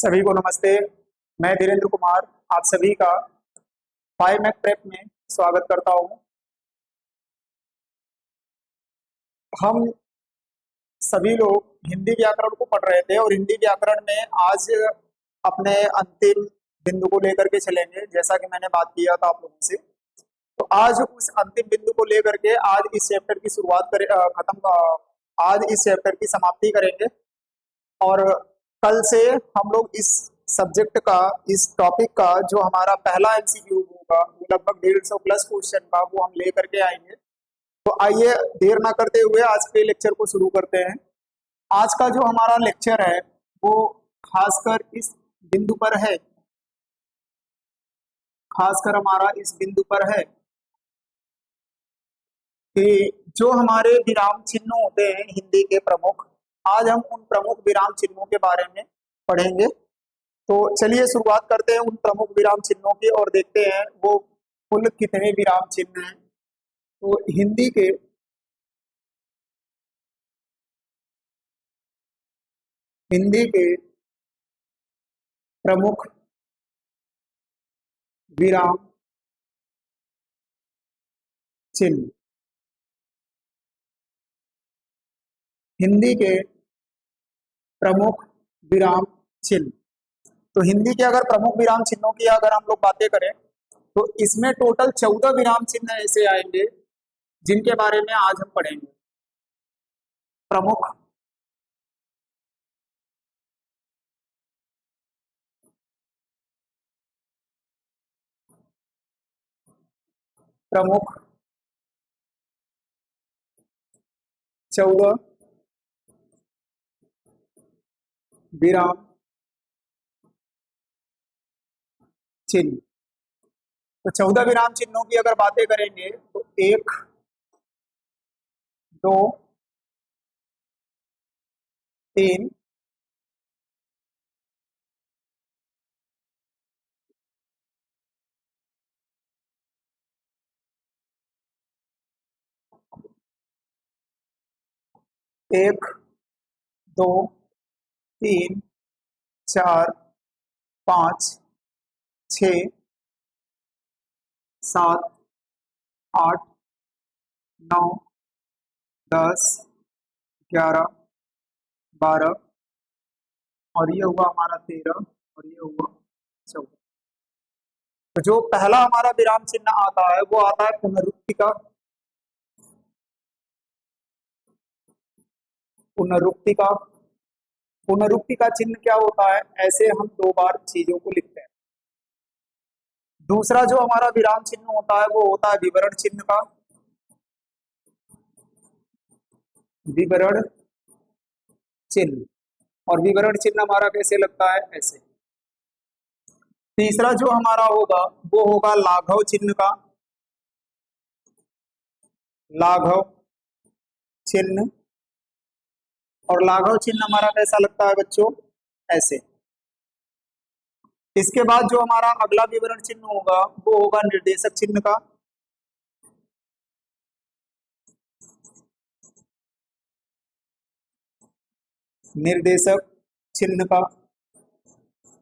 सभी को नमस्ते। मैं धीरेन्द्र कुमार आप सभी का 5 मैक प्रेप में स्वागत करता हूं। हम सभी लोग हिंदी व्याकरण को पढ़ रहे थे और हिंदी व्याकरण में आज अपने अंतिम बिंदु को लेकर के चलेंगे, जैसा कि मैंने बात किया था आप लोगों से। तो आज उस अंतिम बिंदु को लेकर के आज इस चैप्टर की शुरुआत करें, आज इस चैप्टर की समाप्ति करेंगे और कल से हम लोग इस सब्जेक्ट का, इस टॉपिक का जो हमारा पहला एमसीक्यू होगा वो लगभग 150 प्लस क्वेश्चन का, वो हम लेकर के आएंगे। तो आइए देर ना करते हुए आज के लेक्चर को शुरू करते हैं। आज का जो हमारा लेक्चर है वो खासकर इस बिंदु पर है, खासकर हमारा इस बिंदु पर है कि जो हमारे विराम चिन्ह होते हैं हिंदी के प्रमुख, आज हम उन प्रमुख विराम चिन्हों के बारे में पढ़ेंगे। तो चलिए शुरुआत करते हैं उन प्रमुख विराम चिन्हों की और देखते हैं वो कुल कितने विराम चिन्ह हैं। तो हिंदी के प्रमुख विराम चिन्ह, हिंदी के प्रमुख विराम चिन्ह। तो हिंदी के अगर प्रमुख विराम चिन्हों की अगर हम लोग बातें करें तो इसमें टोटल 14 विराम चिन्ह ऐसे आएंगे जिनके बारे में आज हम पढ़ेंगे। प्रमुख प्रमुख 14 विराम चिन्ह। तो 14 विराम चिन्हों की अगर बातें करेंगे तो 1, 2, 3, 1, 2, 3, 4, 5, 6, 7, 8, 9, 10, 11, 12 और ये हुआ हमारा 13 और ये हुआ 14। तो जो पहला हमारा विराम चिन्ह आता है वो आता है पुनरुक्ति का। पुनरुक्ति का पुनरुक्ति का चिन्ह क्या होता है? ऐसे हम 2 बार चीजों को लिखते हैं। दूसरा जो हमारा विराम चिन्ह होता है वो होता है विवरण चिन्ह का। विवरण चिन्ह, और विवरण चिन्ह हमारा कैसे लगता है? ऐसे। तीसरा जो हमारा होगा वो होगा लाघव चिन्ह का। लाघव चिन्ह, और लाघव चिन्ह हमारा कैसा लगता है बच्चों? ऐसे। इसके बाद जो हमारा अगला विवरण चिन्ह होगा वो होगा निर्देशक चिन्ह का। निर्देशक चिन्ह का।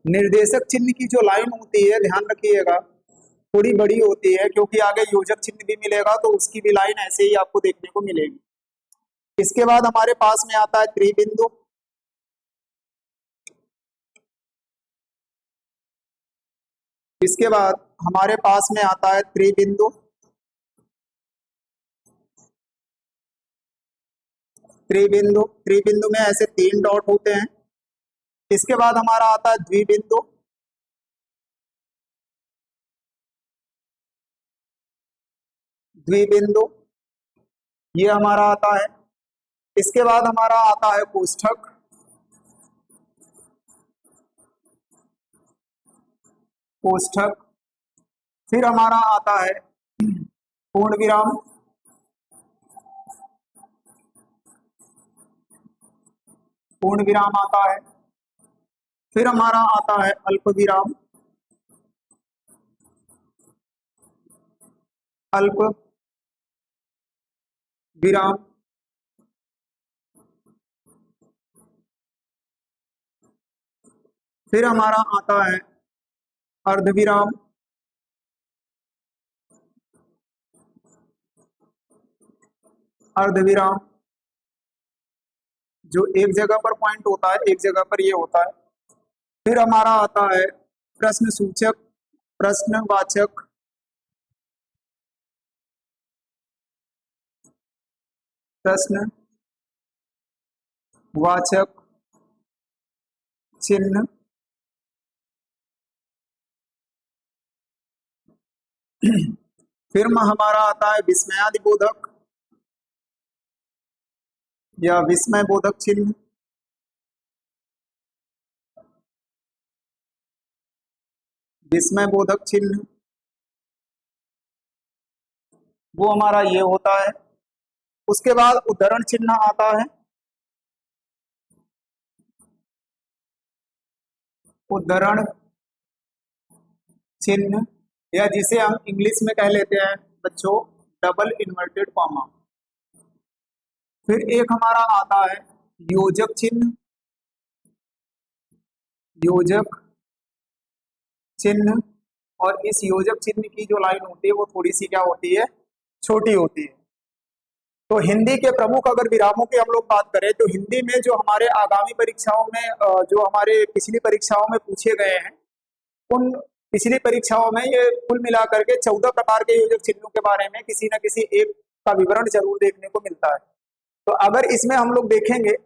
निर्देशक चिन्ह की जो लाइन होती है, ध्यान रखिएगा, थोड़ी बड़ी होती है क्योंकि आगे योजक चिन्ह भी मिलेगा तो उसकी भी लाइन ऐसे ही आपको देखने को मिलेगी। इसके बाद हमारे पास में आता है त्रिबिंदु। इसके बाद हमारे पास में आता है त्रिबिंदु। त्रिबिंदु त्रिबिंदु में ऐसे 3 डॉट होते हैं। इसके बाद हमारा आता है द्विबिंदु। द्विबिंदु ये हमारा आता है। इसके बाद हमारा आता है कोष्ठक। कोष्ठक। फिर हमारा आता है पूर्ण विराम। पूर्ण विराम आता है। फिर हमारा आता है अल्प विराम। अल्प विराम। फिर हमारा आता है अर्धविराम। अर्धविराम जो एक जगह पर पॉइंट होता है, एक जगह पर ये होता है। फिर हमारा आता है प्रश्न सूचक, प्रश्नवाचक, प्रश्नवाचक चिन्ह। फिर हमारा आता है विस्मयादिबोधक या विस्मय बोधक चिन्ह। विस्मय बोधक चिन्ह वो हमारा ये होता है। उसके बाद उद्धरण चिन्ह आता है। उद्धरण चिन्ह या जिसे हम इंग्लिश में कह लेते हैं बच्चों डबल इन्वर्टेड कॉमा। फिर एक हमारा आता है योजक चिन्ह। योजक चिन्ह, और इस योजक चिन्ह की जो लाइन होती है वो थोड़ी सी क्या होती है, छोटी होती है। तो हिंदी के प्रमुख अगर विरामों की हम लोग बात करें तो हिंदी में जो हमारे आगामी परीक्षाओं में जो हमारे पिछली परीक्षाओं में पूछे गए हैं, उन पिछली परीक्षाओं में ये कुल मिलाकर के 14 प्रकार के योजक चिन्हों के बारे में किसी न किसी एक का विवरण जरूर देखने को मिलता है। तो अगर इसमें हम लोग देखेंगे,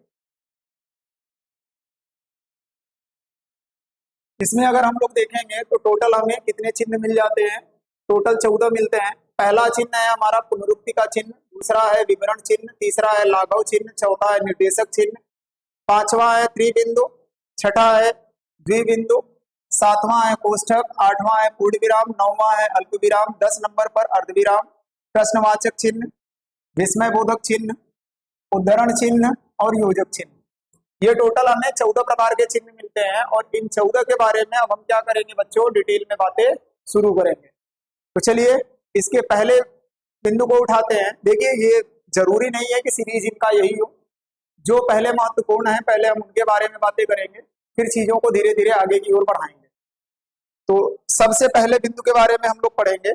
इसमें अगर हम लोग देखेंगे तो टोटल हमें कितने चिन्ह मिल जाते हैं, टोटल 14 मिलते हैं। पहला चिन्ह है हमारा पुनरुक्ति का चिन्ह, दूसरा है विवरण चिन्ह, तीसरा है लाघव चिन्ह, चौथा है निर्देशक चिन्ह, पांचवा है त्रिबिंदु, छठा है द्विबिंदु, सातवां है कोष्ठक, आठवां है पूर्ण विराम, नौवां है अल्प विराम, 10 नंबर पर अर्धविराम, प्रश्नवाचक चिन्ह, विस्मय बोधक चिन्ह, उद्धरण चिन्ह और योजक चिन्ह। ये टोटल हमें 14 प्रकार के चिन्ह मिलते हैं और इन 14 के बारे में अब हम क्या करेंगे बच्चों, डिटेल में बातें शुरू करेंगे। तो चलिए इसके पहले बिंदु को उठाते हैं। देखिए ये जरूरी नहीं है कि सीरीज इनका यही हो, जो पहले महत्वपूर्ण है पहले हम उनके बारे में बातें करेंगे, फिर चीजों को धीरे धीरे आगे की ओर बढ़ाएंगे। तो सबसे पहले बिंदु के बारे में हम लोग पढ़ेंगे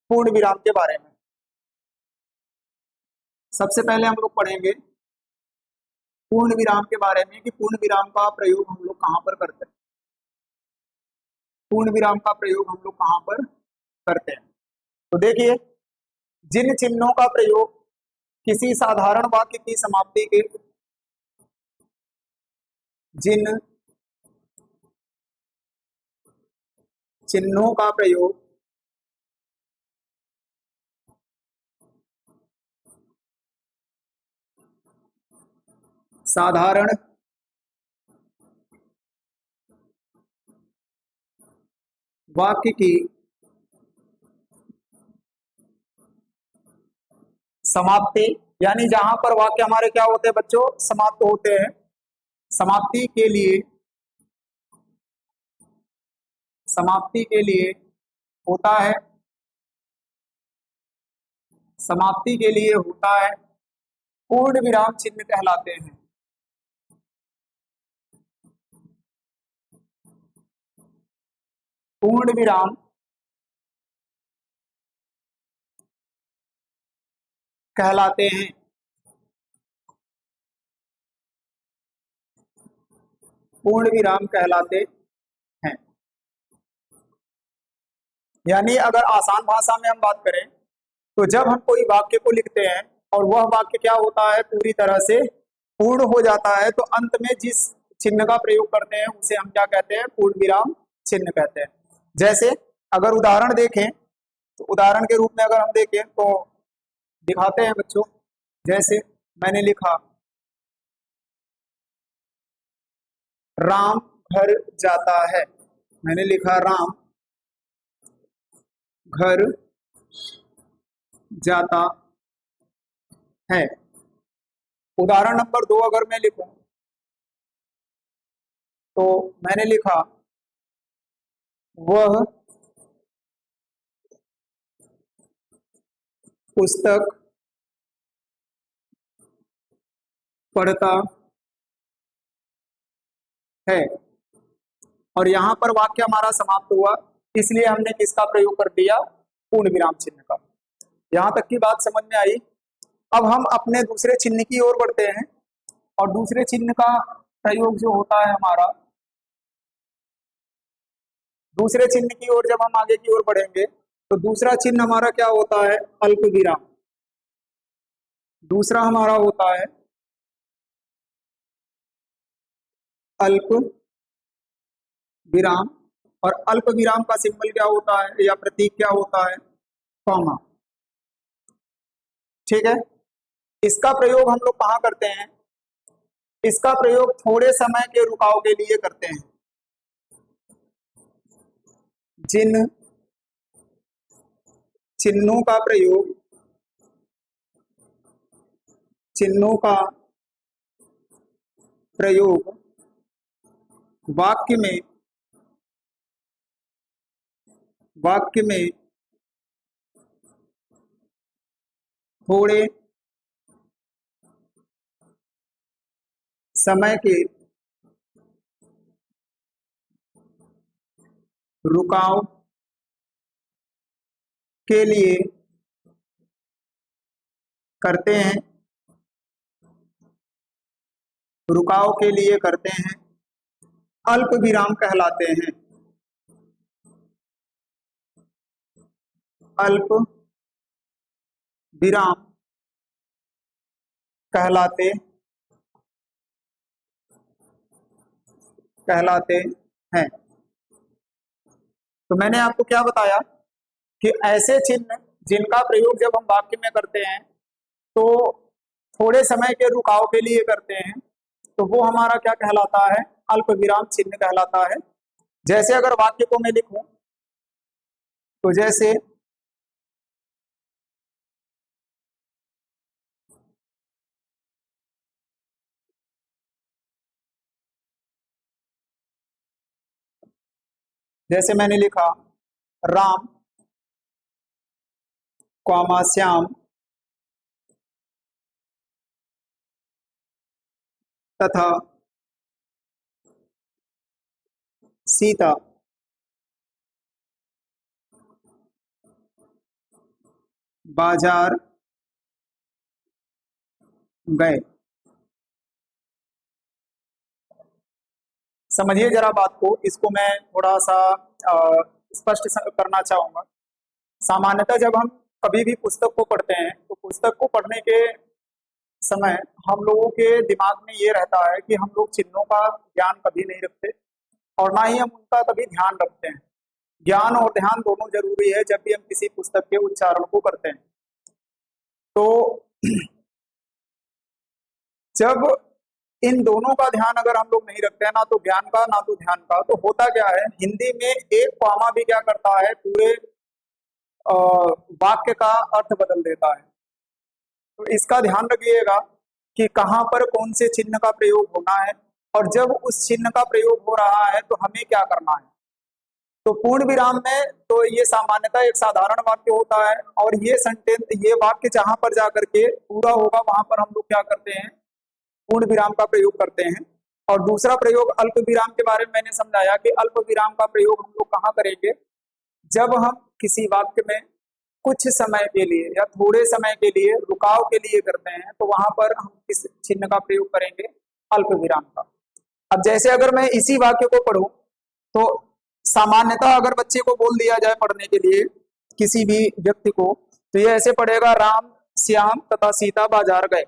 पूर्ण विराम के बारे में। सबसे पहले हम लोग पढ़ेंगे पूर्ण विराम के बारे में कि पूर्ण विराम का प्रयोग हम लोग कहां पर करते हैं। पूर्ण विराम का प्रयोग हम लोग कहां पर करते हैं, तो देखिए जिन चिन्हों का प्रयोग किसी साधारण वाक्य की समाप्ति के, जिन चिन्हों का प्रयोग साधारण वाक्य की समाप्ति, यानी जहां पर वाक्य हमारे क्या होते हैं बच्चों, समाप्त होते हैं, समाप्ति के लिए, समाप्ति के लिए होता है, समाप्ति के लिए होता है पूर्ण विराम चिन्ह कहलाते हैं। पूर्ण विराम कहलाते हैं। पूर्ण विराम कहलाते हैं। यानी अगर आसान भाषा में हम बात करें तो जब हम कोई वाक्य को लिखते हैं और वह वाक्य क्या होता है, पूरी तरह से पूर्ण हो जाता है, तो अंत में जिस चिन्ह का प्रयोग करते हैं उसे हम क्या कहते हैं, पूर्ण विराम चिन्ह कहते हैं। जैसे अगर उदाहरण देखें तो उदाहरण के रूप में अगर हम देखें तो दिखाते हैं बच्चों। जैसे मैंने लिखा राम घर जाता है, मैंने लिखा राम घर जाता है। उदाहरण नंबर 2 अगर मैं लिखूं तो मैंने लिखा वह पुस्तक पढ़ता है। और यहाँ पर वाक्य हमारा समाप्त हुआ, इसलिए हमने किसका प्रयोग कर दिया, पूर्ण विराम चिन्ह का। यहाँ तक की बात समझ में आई। अब हम अपने दूसरे चिन्ह की ओर बढ़ते हैं, और दूसरे चिन्ह का प्रयोग जो होता है हमारा, दूसरे चिन्ह की ओर जब हम आगे की ओर बढ़ेंगे तो दूसरा चिन्ह हमारा क्या होता है, अल्प विराम। दूसरा हमारा होता है अल्प विराम, और अल्प विराम का सिंबल क्या होता है या प्रतीक क्या होता है, कॉमा। ठीक है, इसका प्रयोग हम लोग कहाँ करते हैं, इसका प्रयोग थोड़े समय के रुकाव के लिए करते हैं। जिन चिन्हों का प्रयोग, चिन्हों का प्रयोग वाक्य में, वाक्य में थोड़े समय के रुकाव के लिए करते हैं, रुकाव के लिए करते हैं, अल्प विराम कहलाते हैं। अल्प विराम कहलाते कहलाते हैं। तो मैंने आपको क्या बताया कि ऐसे चिन्ह जिनका प्रयोग जब हम वाक्य में करते हैं तो थोड़े समय के रुकाव के लिए करते हैं, तो वो हमारा क्या कहलाता है, अल्प विराम चिन्ह कहलाता है। जैसे अगर वाक्य को मैं लिखूं तो जैसे जैसे मैंने लिखा राम कॉमा श्याम तथा सीता बाजार गए। समझिए जरा बात को, इसको मैं थोड़ा सा स्पष्ट करना चाहूंगा। सामान्यतः जब हम कभी भी पुस्तक को पढ़ते हैं तो पुस्तक को पढ़ने के समय हम लोगों के दिमाग में ये रहता है कि हम लोग चिन्हों का ज्ञान कभी नहीं रखते, और ना ही हम उनका कभी ध्यान रखते हैं। ज्ञान और ध्यान दोनों जरूरी है जब भी हम किसी पुस्तक के उच्चारण को करते हैं। तो जब इन दोनों का ध्यान अगर हम लोग नहीं रखते हैं, ना तो ज्ञान का ना तो ध्यान का, तो होता क्या है, हिंदी में एक कॉमा भी क्या करता है, पूरे वाक्य का अर्थ बदल देता है। तो इसका ध्यान रखिएगा कि कहाँ पर कौन से चिन्ह का प्रयोग होना है, और जब उस चिन्ह का प्रयोग हो रहा है तो हमें क्या करना है। तो पूर्ण विराम में तो ये सामान्यतः एक साधारण वाक्य होता है, और ये सेंटेंस, ये वाक्य जहां पर जाकर के पूरा होगा वहां पर हम लोग क्या करते हैं, पूर्ण विराम का प्रयोग करते हैं। और दूसरा प्रयोग अल्प विराम के बारे में मैंने समझाया कि अल्प विराम का प्रयोग हम लोग कहाँ करेंगे, जब हम किसी वाक्य में कुछ समय के लिए या थोड़े समय के लिए रुकाव के लिए करते हैं, तो वहां पर हम किस चिन्ह का प्रयोग करेंगे, अल्प विराम का। अब जैसे अगर मैं इसी वाक्य को पढ़ूं तो सामान्यतः अगर बच्चे को बोल दिया जाए पढ़ने के लिए, किसी भी व्यक्ति को, तो ये ऐसे पढ़ेगा, राम श्याम तथा सीता बाजार गए।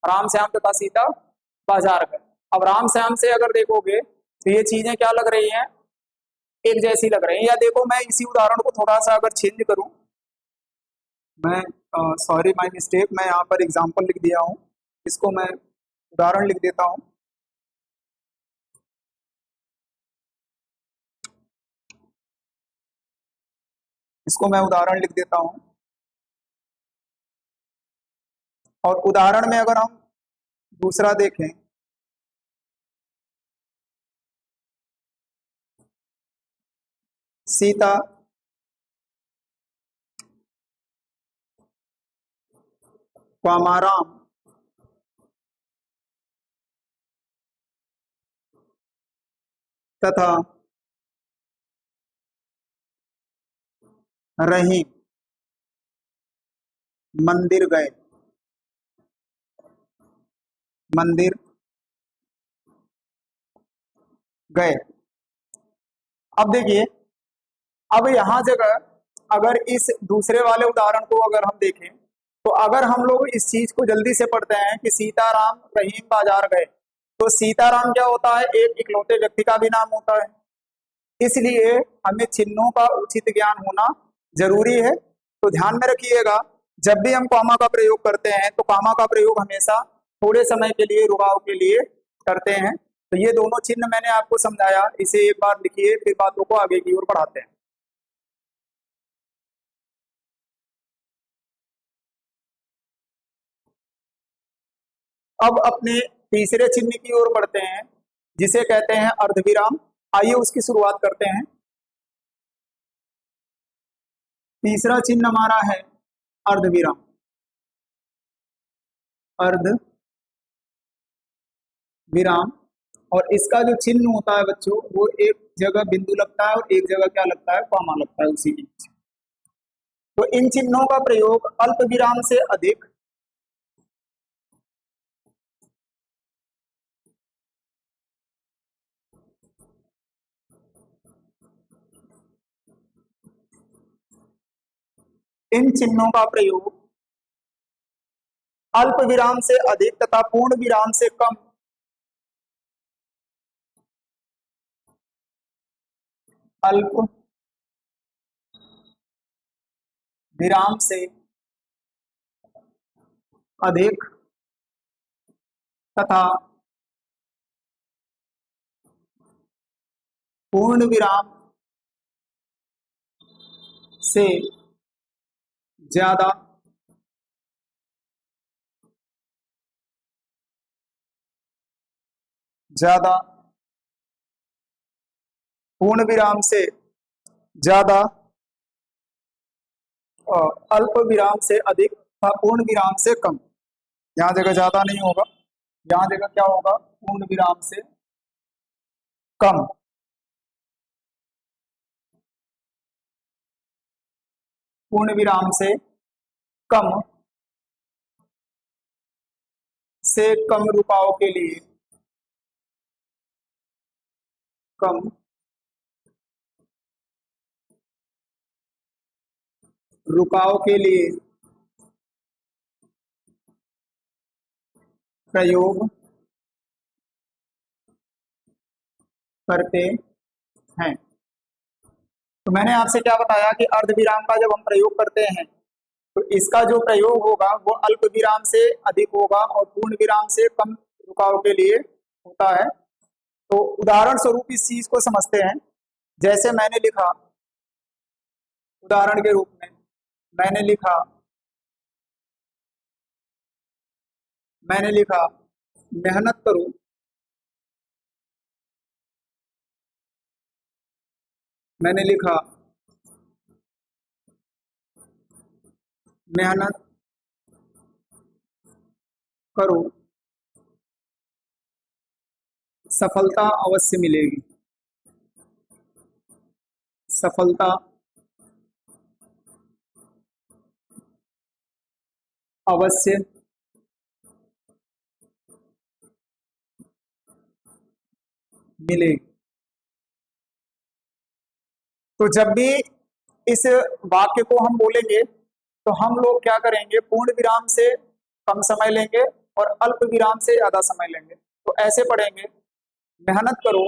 राम श्याम तथा सीता बाजार गए। अब राम श्याम से अगर देखोगे तो ये चीजें क्या लग रही हैं, एक जैसी लग रही है। या देखो मैं इसी उदाहरण को थोड़ा सा अगर चेंज करूं, मैं सॉरी माय मिस्टेक, मैं यहाँ पर एग्जांपल लिख दिया हूँ, इसको मैं उदाहरण लिख देता हूँ। इसको मैं उदाहरण लिख देता हूँ, और उदाहरण में अगर हम दूसरा देखें, सीता राम तथा रहीम मंदिर गए, मंदिर गए। अब देखिए, अब यहाँ जगह अगर इस दूसरे वाले उदाहरण को अगर हम देखें, तो अगर हम लोग इस चीज को जल्दी से पढ़ते हैं कि सीताराम रहीम बाजार गए, तो सीताराम क्या होता है? एक इकलौते व्यक्ति का भी नाम होता है। इसलिए हमें चिन्हों का उचित ज्ञान होना जरूरी है। तो ध्यान में रखिएगा, जब भी हम कॉमा का प्रयोग करते हैं तो कॉमा का प्रयोग हमेशा थोड़े समय के लिए, रुकाव के लिए करते हैं। तो ये दोनों चिन्ह मैंने आपको समझाया, इसे एक बार लिखिए, फिर बातों को आगे की ओर बढ़ाते हैं। अब अपने तीसरे चिन्ह की ओर बढ़ते हैं, जिसे कहते हैं अर्धविराम। आइए उसकी शुरुआत करते हैं। तीसरा चिन्ह हमारा है अर्धविराम। अर्ध विराम, और इसका जो चिन्ह होता है बच्चों, वो एक जगह बिंदु लगता है और एक जगह क्या लगता है? कॉमा लगता है उसी के नीचे। तो इन चिन्हों का प्रयोग अल्प विराम से अधिक, इन चिन्हों का प्रयोग अल्प विराम से अधिक तथा पूर्ण विराम से कम, अल्प विराम से अधिक तथा पूर्ण विराम से ज्यादा, ज्यादा पूर्ण विराम से ज्यादा और अल्प विराम से अधिक तथा पूर्ण विराम से कम। यहाँ जगह ज्यादा नहीं होगा, यहाँ जगह क्या होगा? पूर्ण विराम से कम। पूर्ण विराम से कम से कम रुकाव के लिए, कम रुकाव के लिए प्रयोग करते हैं। तो मैंने आपसे क्या बताया कि अर्धविराम का जब हम प्रयोग करते हैं तो इसका जो प्रयोग होगा वो अल्प विराम से अधिक होगा और पूर्ण विराम से कम रुकाव के लिए होता है। तो उदाहरण स्वरूप इस चीज को समझते हैं। जैसे मैंने लिखा, उदाहरण के रूप में मैंने लिखा, मैंने लिखा मेहनत करो, मैंने लिखा मेहनत करो, सफलता अवश्य मिलेगी, सफलता अवश्य मिलेगी। तो जब भी इस वाक्य को हम बोलेंगे तो हम लोग क्या करेंगे? पूर्ण विराम से कम समय लेंगे और अल्प विराम से ज्यादा समय लेंगे। तो ऐसे पढ़ेंगे, मेहनत करो,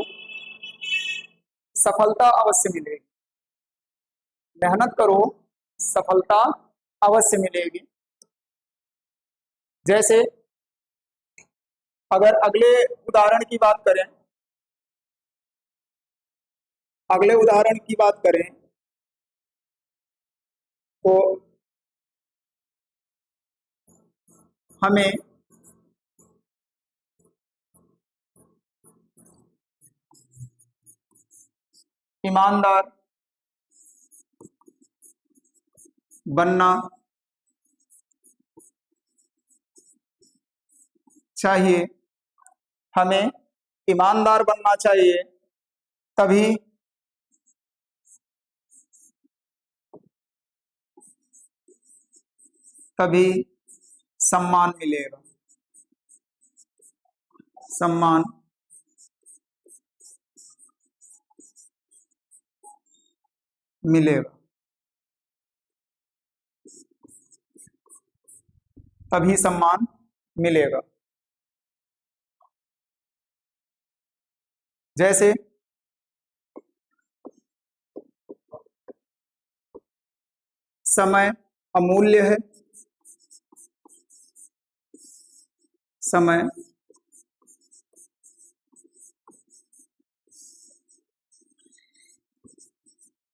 सफलता अवश्य मिलेगी, मेहनत करो, सफलता अवश्य मिलेगी। जैसे अगर अगले उदाहरण की बात करें, अगले उदाहरण की बात करें तो हमें ईमानदार बनना चाहिए, हमें ईमानदार बनना चाहिए, तभी तभी सम्मान मिलेगा, सम्मान मिलेगा, तभी सम्मान मिलेगा। जैसे समय अमूल्य है, समय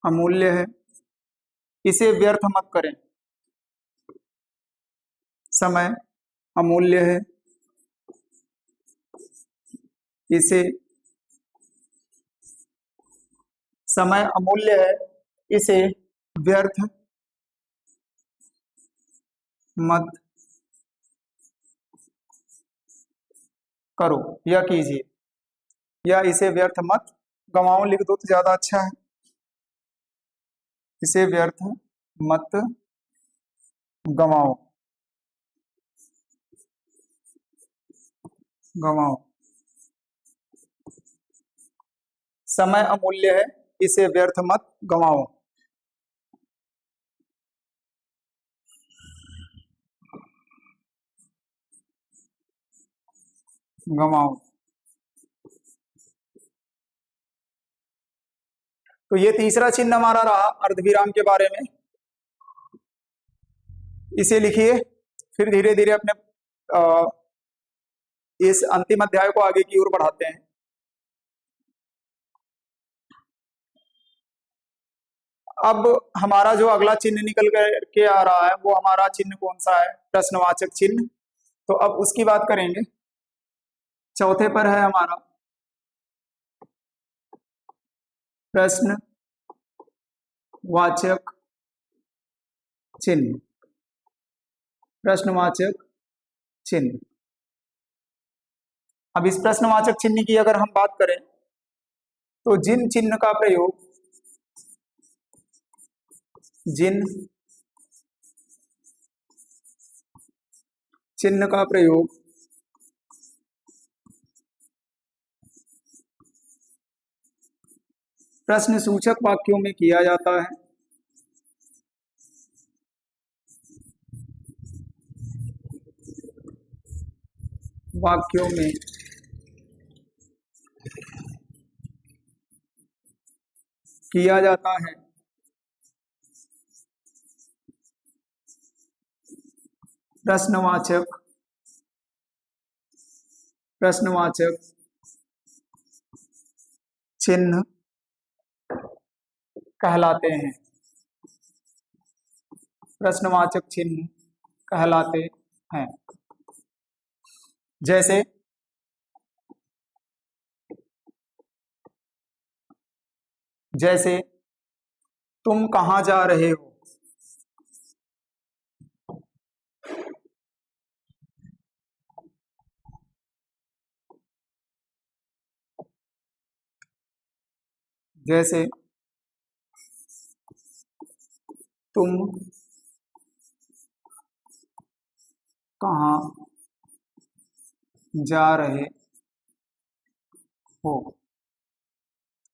अमूल्य है, इसे व्यर्थ मत करें। समय अमूल्य है, इसे समय अमूल्य है, इसे व्यर्थ मत करो या कीजिए, या इसे व्यर्थ मत गवाओ लिख दो तो ज्यादा अच्छा है। इसे व्यर्थ मत गवाओ, गवाओ। समय अमूल्य है, इसे व्यर्थ मत गवाओ। गवाओ। तो ये तीसरा चिन्ह हमारा रहा अर्धविराम के बारे में। इसे लिखिए, फिर धीरे धीरे अपने इस अंतिम अध्याय को आगे की ओर बढ़ाते हैं। अब हमारा जो अगला चिन्ह निकल के आ रहा है वो हमारा चिन्ह कौन सा है? प्रश्नवाचक चिन्ह। तो अब उसकी बात करेंगे। चौथे पर है हमारा प्रश्नवाचक चिन्ह। प्रश्नवाचक चिन्ह। अब इस प्रश्नवाचक चिन्ह की अगर हम बात करें तो जिन चिन्ह का प्रयोग, जिन चिन्ह का प्रयोग प्रश्न सूचक वाक्यों में किया जाता है, वाक्यों में किया जाता है, प्रश्नवाचक, प्रश्नवाचक चिन्ह कहलाते हैं। प्रश्नवाचक चिन्ह कहलाते हैं। जैसे जैसे तुम कहां जा रहे हो? जैसे तुम कहां जा रहे हो?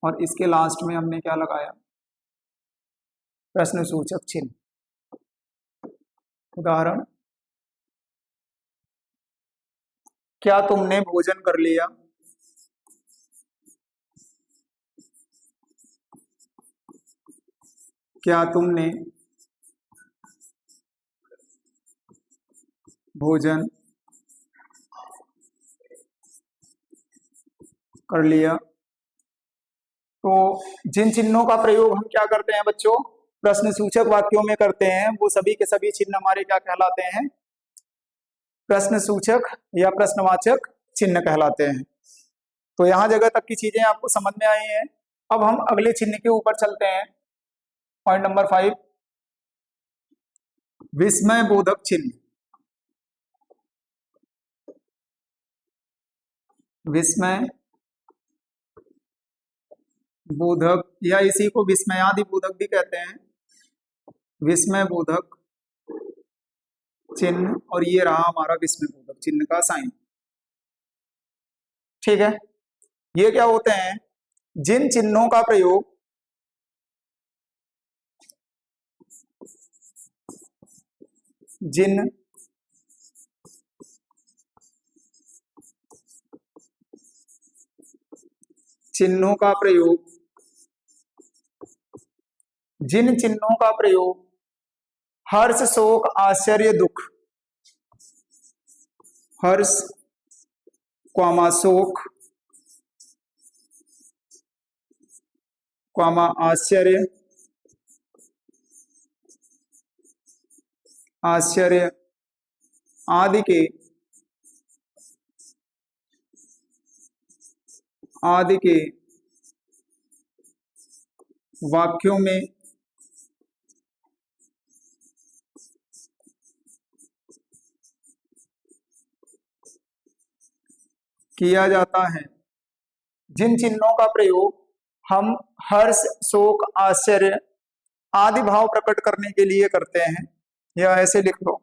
और इसके लास्ट में हमने क्या लगाया? प्रश्न सूचक चिन्ह। उदाहरण, क्या तुमने भोजन कर लिया? क्या तुमने भोजन कर लिया? तो जिन चिन्हों का प्रयोग हम क्या करते हैं बच्चों, प्रश्न सूचक वाक्यों में करते हैं, वो सभी के सभी चिन्ह हमारे क्या कहलाते हैं? प्रश्न सूचक या प्रश्नवाचक चिन्ह कहलाते हैं। तो यहां जगह तक की चीजें आपको समझ में आई हैं। अब हम अगले चिन्ह के ऊपर चलते हैं। पॉइंट नंबर 5, विस्मय बोधक चिन्ह। विस्मय बोधक या इसी को विस्मयादि बोधक भी कहते हैं। विस्मय बोधक चिन्ह, और ये रहा हमारा विस्मयबोधक चिन्ह का साइन। ठीक है, ये क्या होते हैं? जिन चिन्हों का प्रयोग जिन चिन्हों का प्रयोग जिन चिन्हों का प्रयोग हर्ष, शोक, आश्चर्य, दुख, हर्ष, शोक, आश्चर्य, आदि के वाक्यों में किया जाता है। जिन चिन्हों का प्रयोग हम हर्ष, शोक, आश्चर्य आदि भाव प्रकट करने के लिए करते हैं, या ऐसे लिख लो,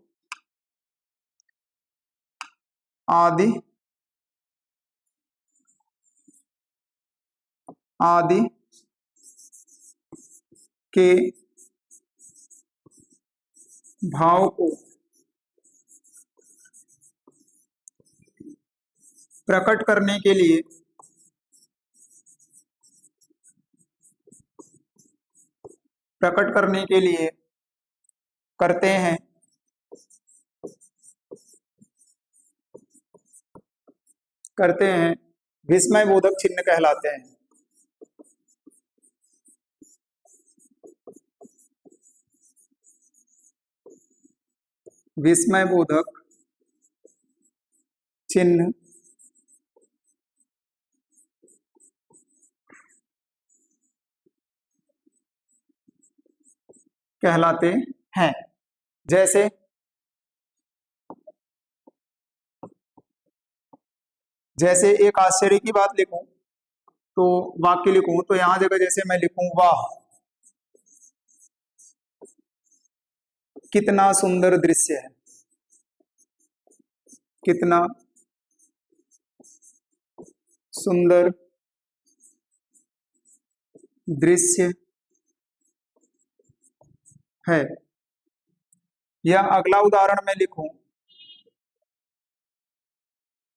आदि के भाव को प्रकट करने के लिए करते हैं विस्मय बोधक चिन्ह कहलाते हैं। विस्मय बोधक चिन्ह कहलाते हैं। जैसे एक आश्चर्य की बात लिखूं तो वाक्य लिखूं तो यहां जगह जैसे मैं लिखूं, वाह कितना सुंदर दृश्य है, कितना सुंदर दृश्य है। या अगला उदाहरण मैं लिखूं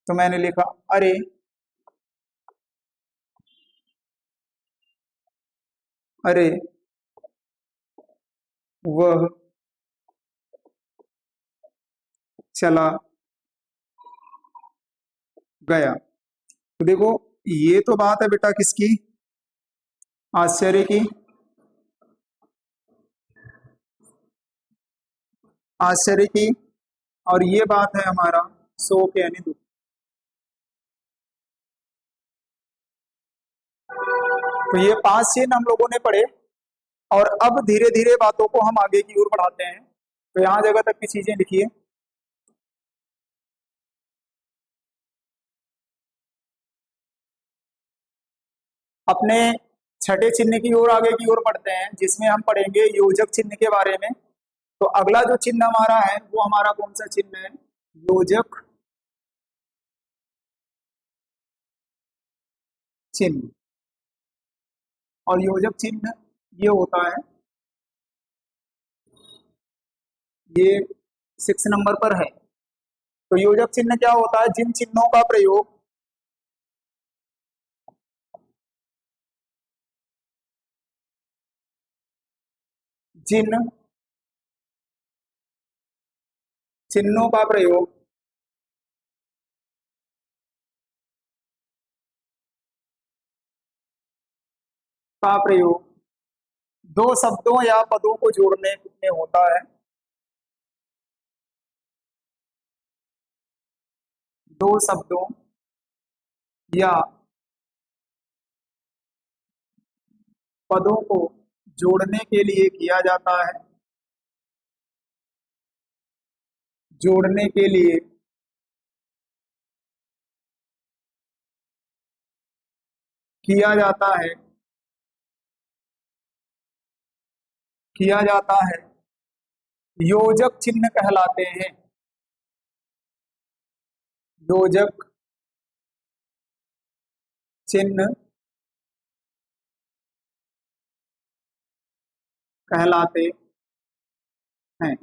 तो मैंने लिखा, अरे वह चला गया। तो देखो, ये तो बात है बेटा किसकी? आश्चर्य की। और ये बात है हमारा शोक यानी दुख। तो ये 5 चिन्ह हम लोगों ने पढ़े, और अब धीरे धीरे बातों को हम आगे की ओर बढ़ाते हैं। तो यहां जगह तक की चीजें लिखिए। अपने छठे चिन्ह की ओर आगे की ओर बढ़ते हैं, जिसमें हम पढ़ेंगे योजक चिन्ह के बारे में। तो अगला जो चिन्ह हमारा है वो हमारा कौन सा चिन्ह है? योजक चिन्ह। और योजक चिन्ह ये होता है, ये 6 नंबर पर है। तो योजक चिन्ह क्या होता है? जिन चिन्हों का प्रयोग जिन चिन्हों का प्रयोग दो शब्दों या पदों को जोड़ने में होता है। दो शब्दों या पदों को जोड़ने के लिए किया जाता है। जोड़ने के लिए किया जाता है योजक चिन्ह कहलाते हैं। योजक चिन्ह कहलाते हैं।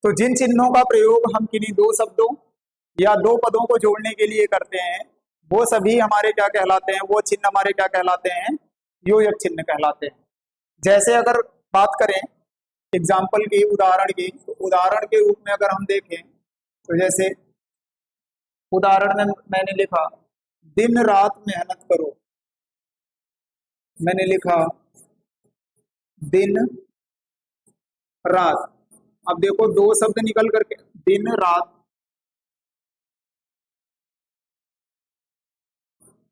तो जिन चिन्हों का प्रयोग हम किन्हीं दो शब्दों या दो पदों को जोड़ने के लिए करते हैं, वो सभी हमारे क्या कहलाते हैं, वो चिन्ह हमारे क्या कहलाते हैं, योजक चिन्ह कहलाते हैं। जैसे अगर बात करें एग्जाम्पल की, उदाहरण की, तो उदाहरण के रूप में अगर हम देखें तो जैसे उदाहरण में मैंने लिखा दिन रात मेहनत करो, मैंने लिखा दिन रात। अब देखो दो शब्द निकल करके, दिन रात,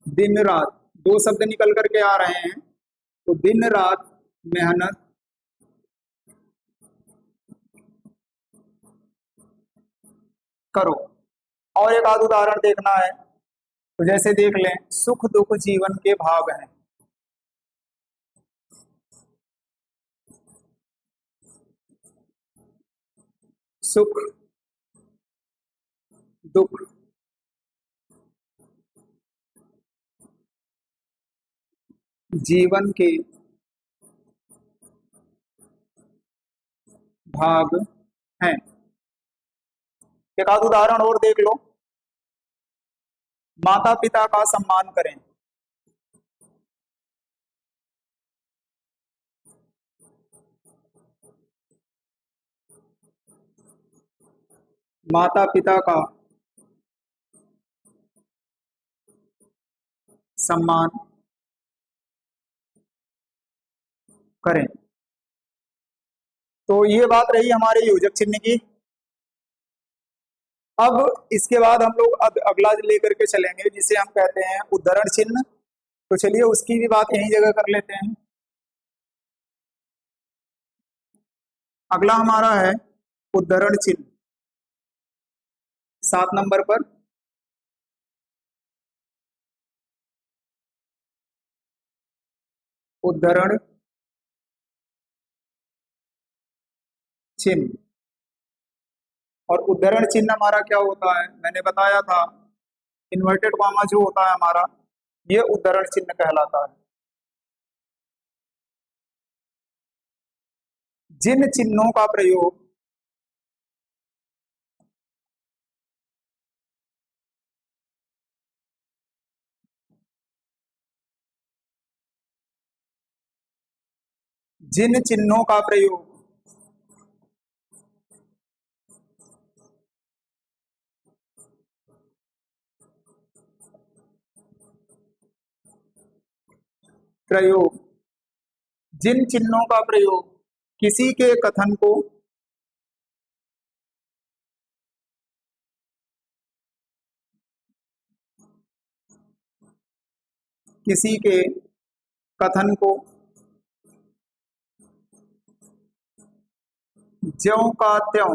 दिन रात, दो शब्द निकल करके आ रहे हैं, तो दिन रात मेहनत करो। और एक आध उदाहरण देखना है तो जैसे देख लें, सुख दुख जीवन के भाग हैं, सुख दुख जीवन के भाग हैं। एक आध उदाहरण और देख लो, माता पिता का सम्मान करें, माता पिता का सम्मान करें। तो ये बात रही हमारे योजक चिन्ह की। अब इसके बाद हम लोग अब अगला लेकर के चलेंगे जिसे हम कहते हैं उद्धरण चिन्ह। तो चलिए उसकी भी बात यही जगह कर लेते हैं। अगला हमारा है उद्धरण चिन्ह, 7 नंबर पर। उद्धरण चिन्ह। और उद्धरण चिन्ह हमारा क्या होता है, मैंने बताया था इन्वर्टेड कॉमा जो होता है हमारा, ये उद्धरण चिन्ह कहलाता है। जिन चिन्हों का प्रयोग जिन चिन्हों का प्रयोग प्रयोग जिन चिन्हों का प्रयोग किसी के कथन को किसी के कथन को ज्यों का त्यों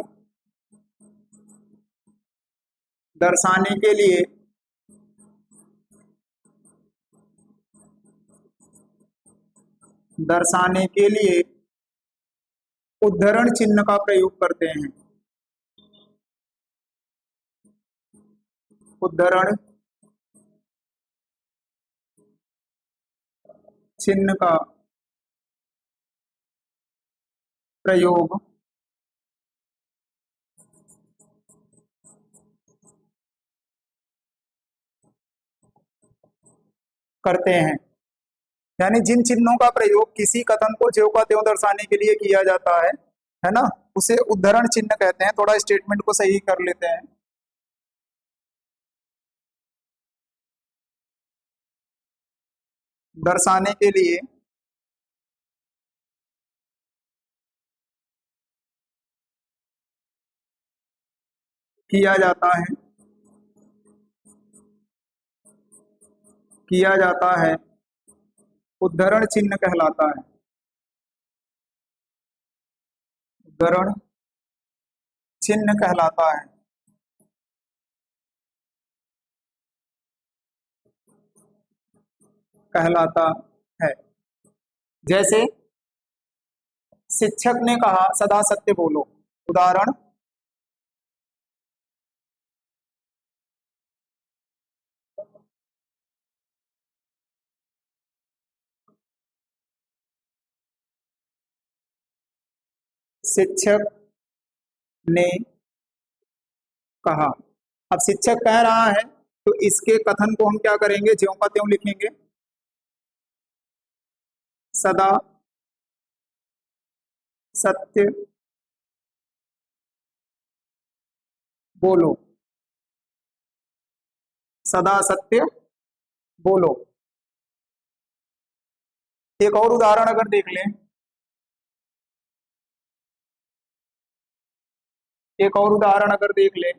दर्शाने के लिए उद्धरण चिन्ह का प्रयोग करते हैं। उद्धरण चिन्ह का प्रयोग करते हैं। यानी जिन चिन्हों का प्रयोग किसी कथन को ज्यों का त्यों दर्शाने के लिए किया जाता है ना, उसे उद्धरण चिन्ह कहते हैं। थोड़ा स्टेटमेंट को सही कर लेते हैं। दर्शाने के लिए किया जाता है, उद्धरण चिन्ह कहलाता है। उद्धरण चिन्ह कहलाता है। कहलाता है। जैसे शिक्षक ने कहा सदा सत्य बोलो, उदाहरण शिक्षक ने कहा। अब शिक्षक कह रहा है तो इसके कथन को हम क्या करेंगे, ज्यों का त्यों लिखेंगे। सदा सत्य बोलो, सदा सत्य बोलो। एक और उदाहरण अगर देख लें, एक और उदाहरण अगर देख लें,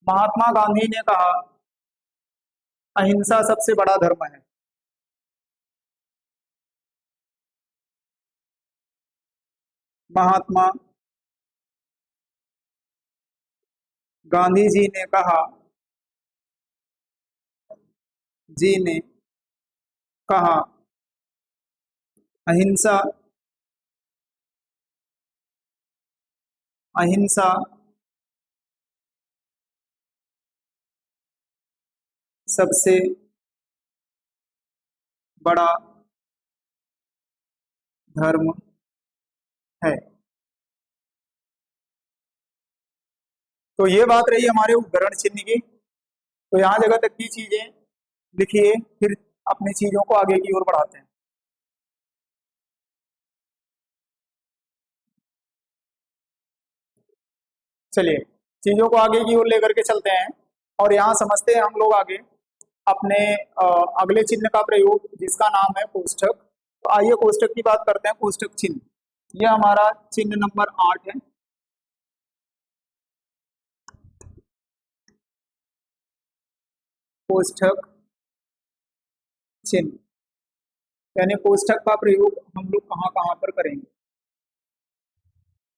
महात्मा गांधी ने कहा अहिंसा सबसे बड़ा धर्म है। महात्मा गांधी जी ने कहा, जी ने कहा अहिंसा अहिंसा सबसे बड़ा धर्म है। तो ये बात रही हमारे उद्धरण चिन्ह की। तो यहाँ जगह तक की चीजें लिखिए, फिर अपनी चीजों को आगे की ओर बढ़ाते हैं। चलिए चीजों को आगे की ओर लेकर के चलते हैं और यहाँ समझते हैं हम लोग आगे अपने अगले चिन्ह का प्रयोग, जिसका नाम है कोष्ठक। तो आइए कोष्ठक की बात करते हैं। कोष्ठक चिन्ह, यह हमारा चिन्ह नंबर 8 है। कोष्ठक चिन्ह यानी कोष्ठक का प्रयोग हम लोग कहाँ कहाँ पर करेंगे।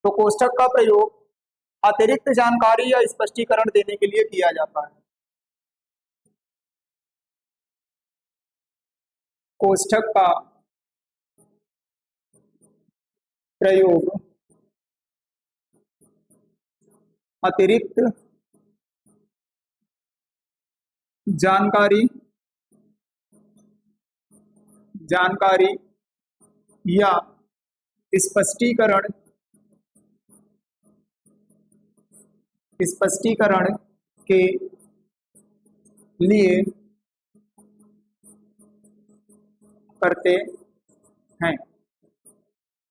तो कोष्ठक का प्रयोग अतिरिक्त जानकारी या स्पष्टीकरण देने के लिए किया जाता है। कोष्ठक का प्रयोग अतिरिक्त जानकारी या स्पष्टीकरण के लिए करते हैं।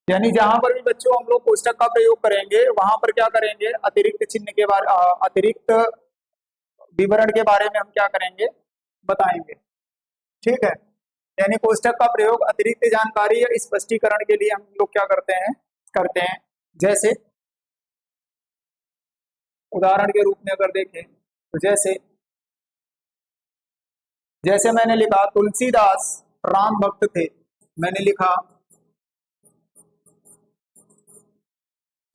यानी जहां पर भी बच्चों हम लोग कोष्ठक का प्रयोग करेंगे, वहां पर क्या करेंगे, अतिरिक्त चिन्ह के बारे अतिरिक्त विवरण के बारे में हम क्या करेंगे, बताएंगे। ठीक है, यानी कोष्ठक का प्रयोग अतिरिक्त जानकारी या स्पष्टीकरण के लिए हम लोग क्या करते हैं। जैसे उदाहरण के रूप में अगर देखें तो जैसे मैंने लिखा तुलसीदास राम भक्त थे, मैंने लिखा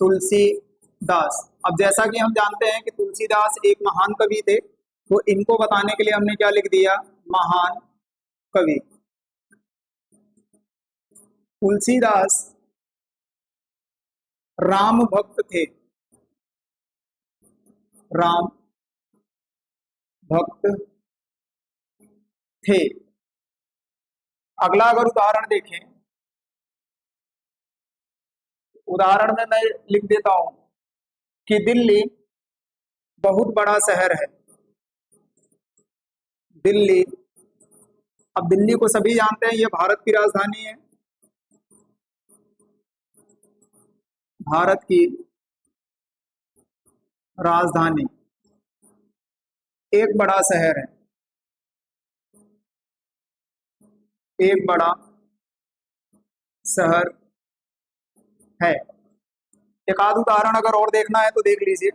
तुलसीदास। अब जैसा कि हम जानते हैं कि तुलसीदास एक महान कवि थे, तो इनको बताने के लिए हमने क्या लिख दिया, महान कवि। तुलसीदास राम भक्त थे, राम भक्त थे। अगला अगर उदाहरण देखें, उदाहरण में मैं लिख देता हूं कि दिल्ली बहुत बड़ा शहर है। दिल्ली, अब दिल्ली को सभी जानते हैं, यह भारत की राजधानी है। भारत की राजधानी एक बड़ा शहर है, एक बड़ा शहर है। एक आध उदाहरण अगर और देखना है तो देख लीजिए।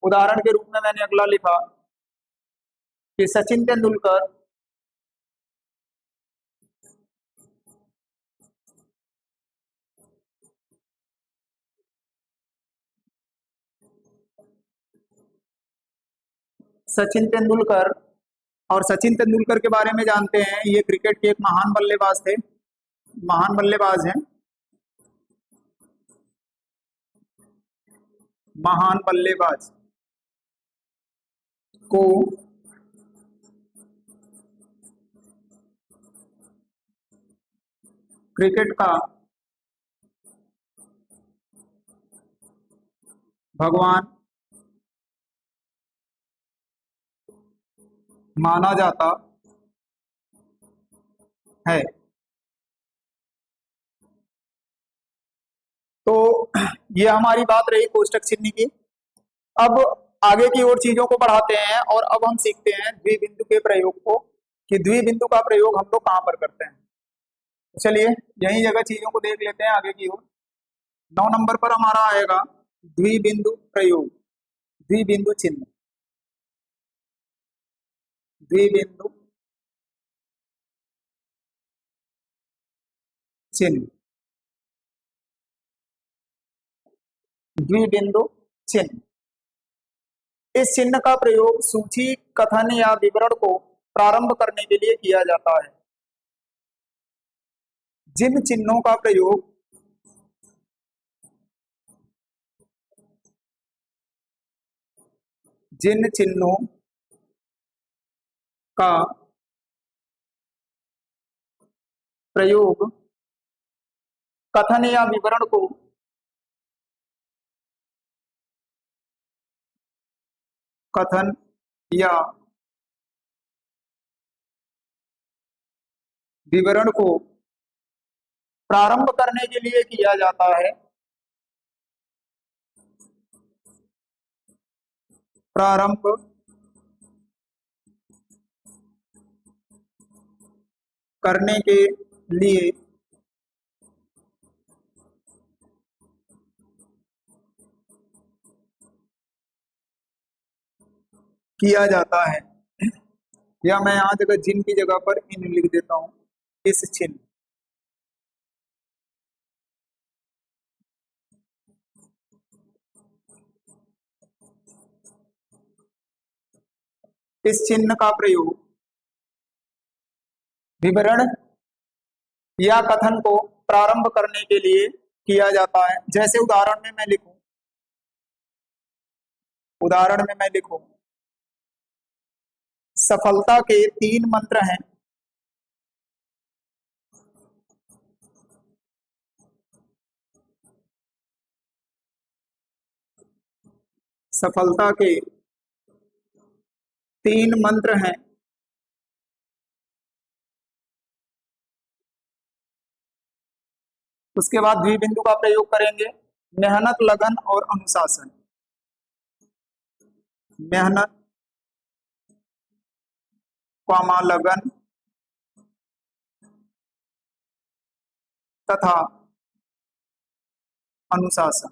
उदाहरण के रूप में मैंने अगला लिखा कि सचिन तेंदुलकर, और सचिन तेंदुलकर के बारे में जानते हैं, ये क्रिकेट के एक महान बल्लेबाज थे, महान बल्लेबाज हैं, महान बल्लेबाज को क्रिकेट का भगवान माना जाता है। तो ये हमारी बात रही कोष्टक चिन्ह की। अब आगे की ओर चीजों को बढ़ाते हैं और अब हम सीखते हैं द्विबिंदु के प्रयोग को, कि द्विबिंदु का प्रयोग हम लोग कहाँ पर करते हैं। तो चलिए यही जगह चीजों को देख लेते हैं आगे की ओर। 9 नंबर पर हमारा आएगा द्विबिंदु प्रयोग, द्विबिंदु चिन्ह, द्विबिंदु चिन्ह, द्विबिंदु चिन्ह। इस चिन्ह का प्रयोग सूची, कथन या विवरण को प्रारंभ करने के लिए किया जाता है। जिन चिन्हों का प्रयोग जिन चिन्हों का प्रयोग कथन या विवरण को कथन या विवरण को प्रारंभ करने के लिए किया जाता है, प्रारंभ करने के लिए किया जाता है। या मैं यहाँ जगह जिन की जगह पर इन लिख देता हूं, इस चिन्ह, इस चिन्ह का प्रयोग विवरण या कथन को प्रारंभ करने के लिए किया जाता है। जैसे उदाहरण में मैं लिखूं सफलता के 3 मंत्र हैं। सफलता के 3 मंत्र हैं। उसके बाद द्विबिंदु का प्रयोग करेंगे, मेहनत, लगन और अनुशासन। मेहनत, लगन तथा अनुशासन।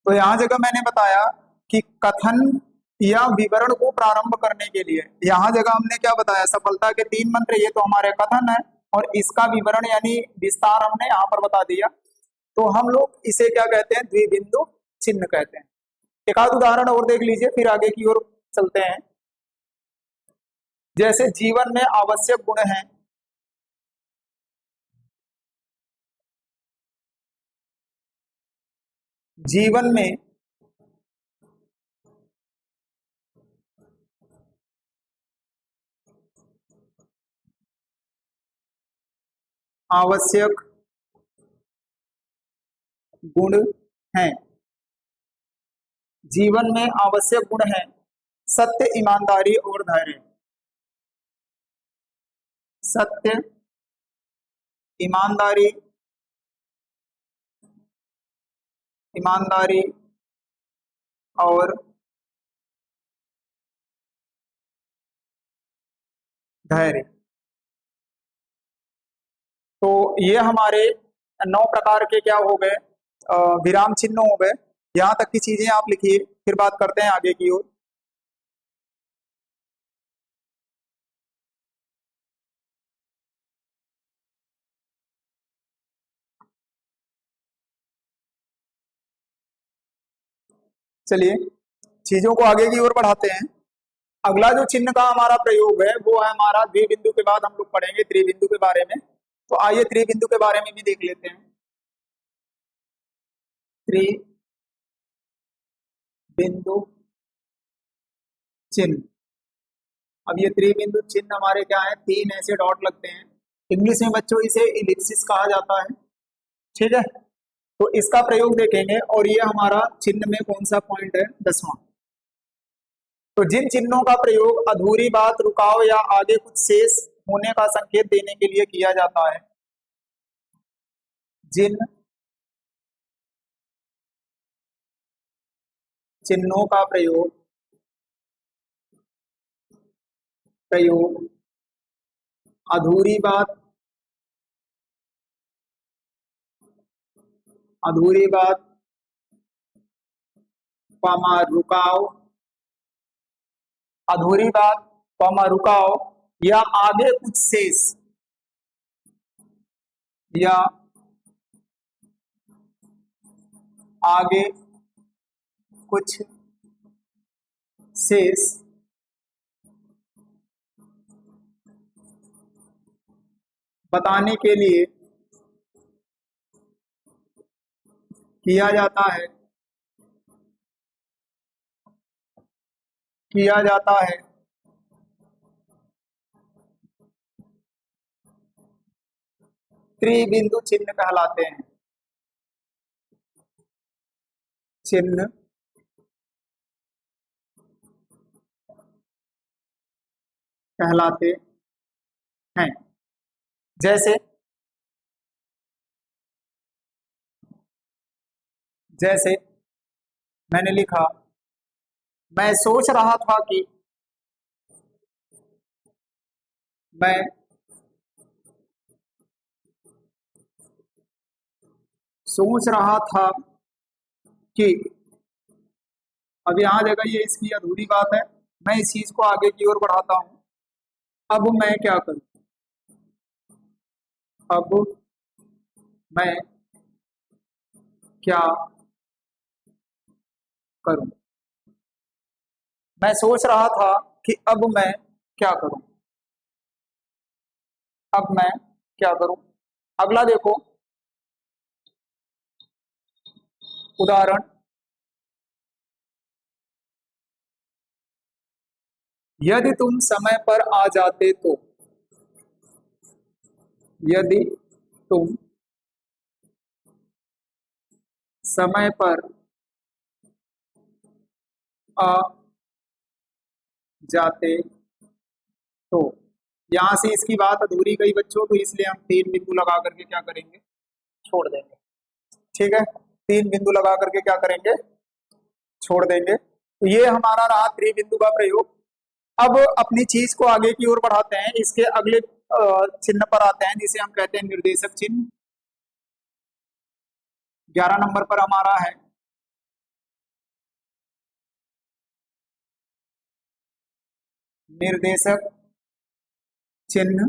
तो यहां जगह मैंने बताया कि कथन या विवरण को प्रारंभ करने के लिए, यहां जगह हमने क्या बताया, सफलता के 3 मंत्र, ये तो हमारे कथन है और इसका विवरण यानी विस्तार हमने यहाँ पर बता दिया। तो हम लोग इसे क्या कहते हैं, द्विबिंदु चिन्ह कहते हैं। एक आध उदाहरण और देख लीजिए फिर आगे की ओर चलते हैं। जैसे जीवन में आवश्यक गुण हैं, जीवन में आवश्यक गुण हैं, जीवन में आवश्यक गुण हैं सत्य, ईमानदारी और धैर्य। सत्य, ईमानदारी, ईमानदारी और धैर्य। तो ये हमारे 9 प्रकार के क्या हो गए, विराम चिन्ह हो गए। यहां तक की चीजें आप लिखिए, फिर बात करते हैं आगे की ओर। चलिए चीजों को आगे की ओर बढ़ाते हैं। अगला जो चिन्ह का हमारा प्रयोग है वो है हमारा द्विबिंदु, के बाद हम लोग पढ़ेंगे त्रिबिंदु के बारे में। तो आइए त्रिबिंदु के बारे में भी देख लेते हैं। त्रिबिंदु चिन्ह, अब ये त्रिबिंदु चिन्ह हमारे क्या है, तीन ऐसे डॉट लगते हैं। इंग्लिश में बच्चों इसे इलिप्सिस कहा जाता है। ठीक है, तो इसका प्रयोग देखेंगे और ये हमारा चिन्ह में कौन सा पॉइंट है, 10वां। तो जिन चिन्हों का प्रयोग अधूरी बात, रुकाव या आगे कुछ शेष होने का संकेत देने के लिए किया जाता है, जिन चिन्हों का प्रयोग अधूरी बात, कॉमा रुकाव, अधूरी बात कॉमा रुकाव या आगे कुछ शेष, या आगे कुछ शेष बताने के लिए किया जाता है त्रिबिंदु चिन्ह कहलाते हैं। चिन्ह कहलाते हैं। जैसे मैंने लिखा, मैं सोच रहा था कि, मैं सोच रहा था कि, अब यहां देखा ये इसकी अधूरी बात है, मैं इस चीज को आगे की ओर बढ़ाता हूं। अब मैं क्या करूं, अब मैं क्या करूं, मैं सोच रहा था कि अब मैं क्या करूं, अब मैं क्या करूं। अगला देखो उदाहरण, यदि तुम समय पर आ जाते तो, यदि तुम समय पर आ जाते तो, यहां से इसकी बात अधूरी गई बच्चों, तो इसलिए हम तीन बिंदु लगा करके क्या करेंगे, छोड़ देंगे। ठीक है, तीन बिंदु लगा करके क्या करेंगे, छोड़ देंगे। तो ये हमारा रहा त्रिबिंदु का प्रयोग। अब अपनी चीज को आगे की ओर बढ़ाते हैं, इसके अगले चिन्ह पर आते हैं जिसे हम कहते हैं निर्देशक चिन्ह। 11 नंबर पर हमारा है निर्देशक चिन्ह।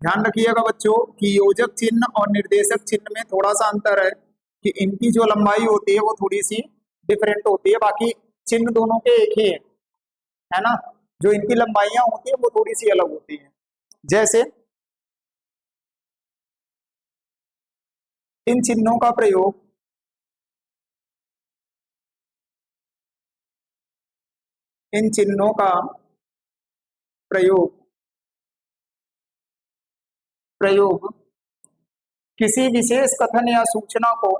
ध्यान रखिएगा बच्चों कि योजक चिन्ह और निर्देशक चिन्ह में थोड़ा सा अंतर है कि इनकी जो लंबाई होती है वो थोड़ी सी डिफरेंट होती है, बाकी चिन्ह दोनों के एक ही है ना। जो इनकी लंबाइयां होती है वो थोड़ी सी अलग होती है। जैसे इन चिन्हों का प्रयोग इन चिन्हों का प्रयोग किसी विशेष कथन या सूचना को,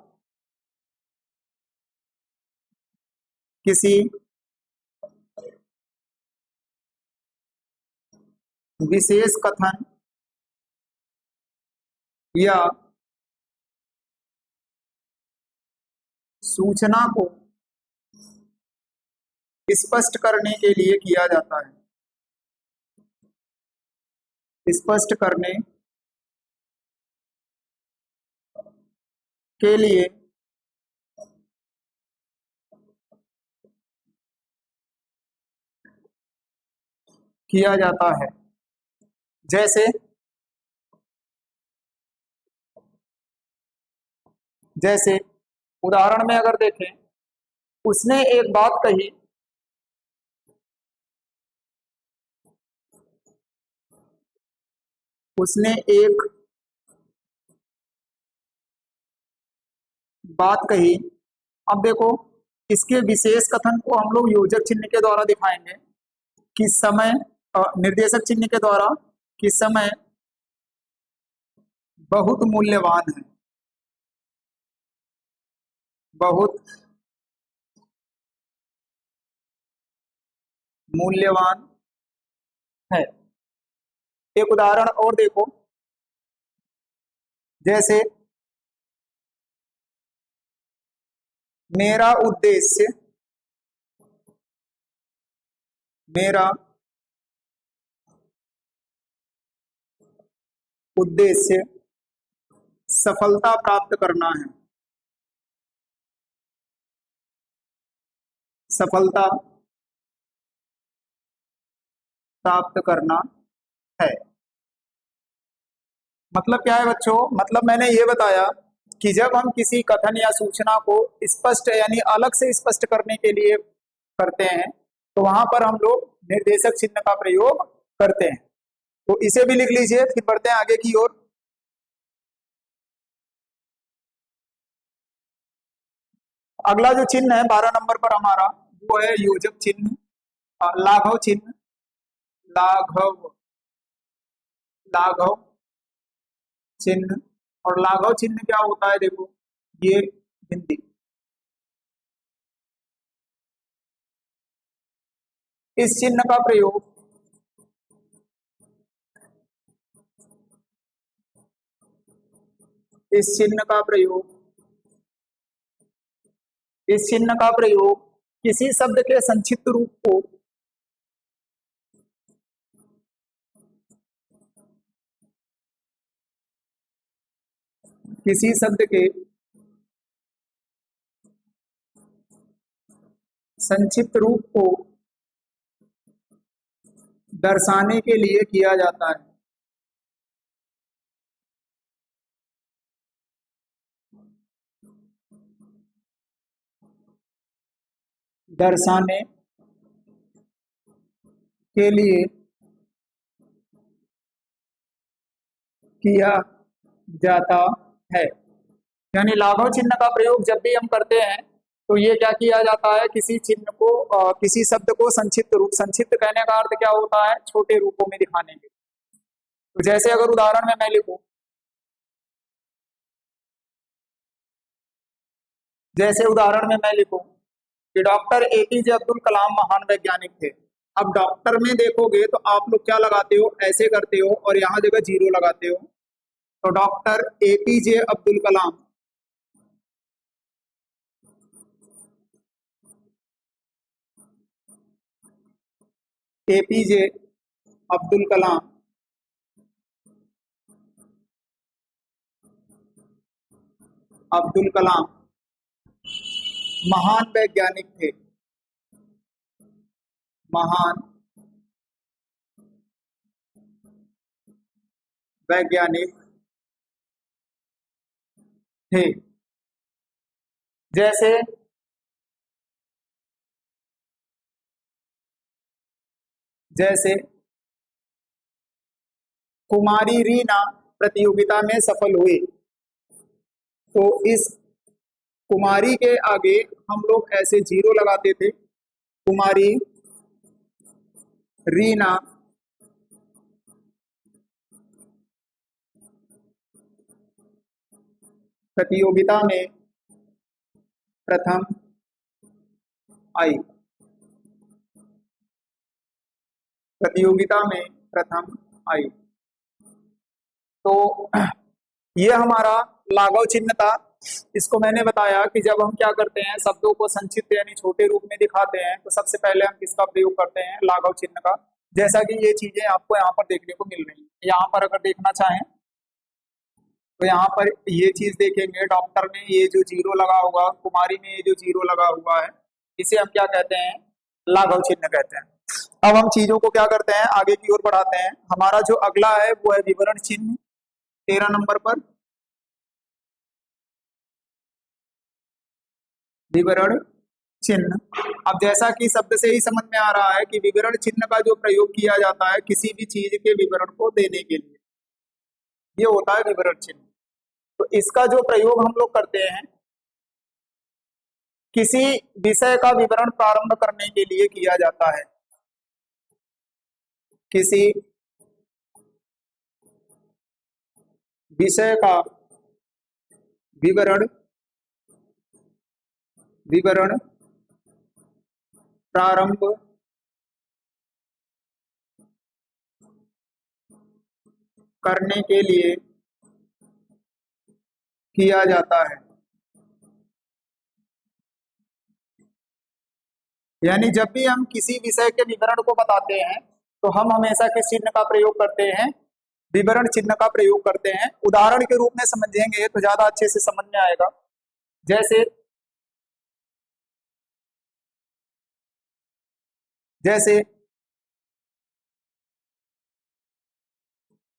किसी विशेष कथन या सूचना को स्पष्ट करने के लिए किया जाता है, स्पष्ट करने के लिए किया जाता है। जैसे जैसे उदाहरण में अगर देखें, उसने एक बात कही, उसने एक बात कही। अब देखो इसके विशेष कथन को हम लोग योजक चिन्ह के द्वारा दिखाएंगे कि समय निर्देशक चिन्ह के द्वारा कि समय बहुत मूल्यवान है, बहुत मूल्यवान है। एक उदाहरण और देखो, जैसे मेरा उद्देश्य, मेरा उद्देश्य सफलता प्राप्त करना है, सफलता प्राप्त करना है। मतलब क्या है बच्चों, मतलब मैंने ये बताया कि जब हम किसी कथन या सूचना को स्पष्ट यानी अलग से स्पष्ट करने के लिए करते हैं तो वहां पर हम लोग निर्देशक चिन्ह का प्रयोग करते हैं। तो इसे भी लिख लीजिए, फिर बढ़ते हैं आगे की ओर। अगला जो चिन्ह है 12 नंबर पर हमारा, वो है योजक चिन्ह, लाघव चिन्ह, लाघव लाघव चिन्ह। और लाघव चिन्ह क्या होता है, देखो ये हिंदी, इस चिन्ह का प्रयोग इस चिन्ह का प्रयोग इस चिन्ह का प्रयोग किसी शब्द के संक्षिप्त रूप को किसी शब्द के संक्षिप्त रूप को दर्शाने के लिए किया जाता है। दर्शाने के लिए किया जाता है। यानी लाघव चिन्ह का प्रयोग जब भी हम करते हैं तो ये क्या किया जाता है, किसी चिन्ह को किसी शब्द को संक्षिप्त रूप, संक्षिप्त कहने का अर्थ क्या होता है, छोटे रूपों में दिखाने के। तो जैसे अगर उदाहरण में मैं लिखूं, जैसे उदाहरण में मैं लिखूं कि डॉक्टर एपीजे अब्दुल कलाम महान वैज्ञानिक थे। अब डॉक्टर में देखोगे तो आप लोग क्या लगाते हो, ऐसे करते हो और यहाँ जगह जीरो लगाते हो। तो doctor APJ Abdul Kalam APJ Abdul Kalam Abdul Kalam महान वैज्ञानिक थे, महान वैज्ञानिक थे। जैसे जैसे कुमारी रीना प्रतियोगिता में सफल हुई, तो इस कुमारी के आगे हम लोग ऐसे जीरो लगाते थे। कुमारी रीना प्रतियोगिता में प्रथम आई, प्रतियोगिता में प्रथम आई। तो ये हमारा लाघव चिन्ह था। इसको मैंने बताया कि जब हम क्या करते हैं, शब्दों को संक्षिप्त यानी छोटे रूप में दिखाते हैं तो सबसे पहले हम किसका प्रयोग करते हैं, लाघव चिन्ह का। जैसा कि ये चीजें आपको यहाँ पर देखने को मिल रही है। यहाँ पर अगर देखना चाहें तो यहाँ पर ये चीज देखेंगे, डॉक्टर में ये जो जीरो लगा हुआ, कुमारी में ये जो जीरो लगा हुआ है, इसे हम क्या कहते हैं, लाघव चिन्ह कहते हैं। अब हम चीजों को क्या करते हैं, आगे की ओर बढ़ाते हैं। हमारा जो अगला है वो है विवरण चिन्ह, 13 नंबर पर विवरण चिन्ह। अब जैसा कि शब्द से ही समझ में आ रहा है कि विवरण चिन्ह का जो प्रयोग किया जाता है किसी भी चीज के विवरण को देने के लिए, ये होता है विवरण चिन्ह। तो इसका जो प्रयोग हम लोग करते हैं किसी विषय का विवरण प्रारंभ करने के लिए किया जाता है। किसी विषय का विवरण विवरण प्रारंभ करने के लिए किया जाता है। यानी जब भी हम किसी विषय के विवरण को बताते हैं तो हम हमेशा किस चिन्ह का प्रयोग करते हैं? विवरण चिन्ह का प्रयोग करते हैं। उदाहरण के रूप में समझेंगे तो ज्यादा अच्छे से समझ में आएगा। जैसे जैसे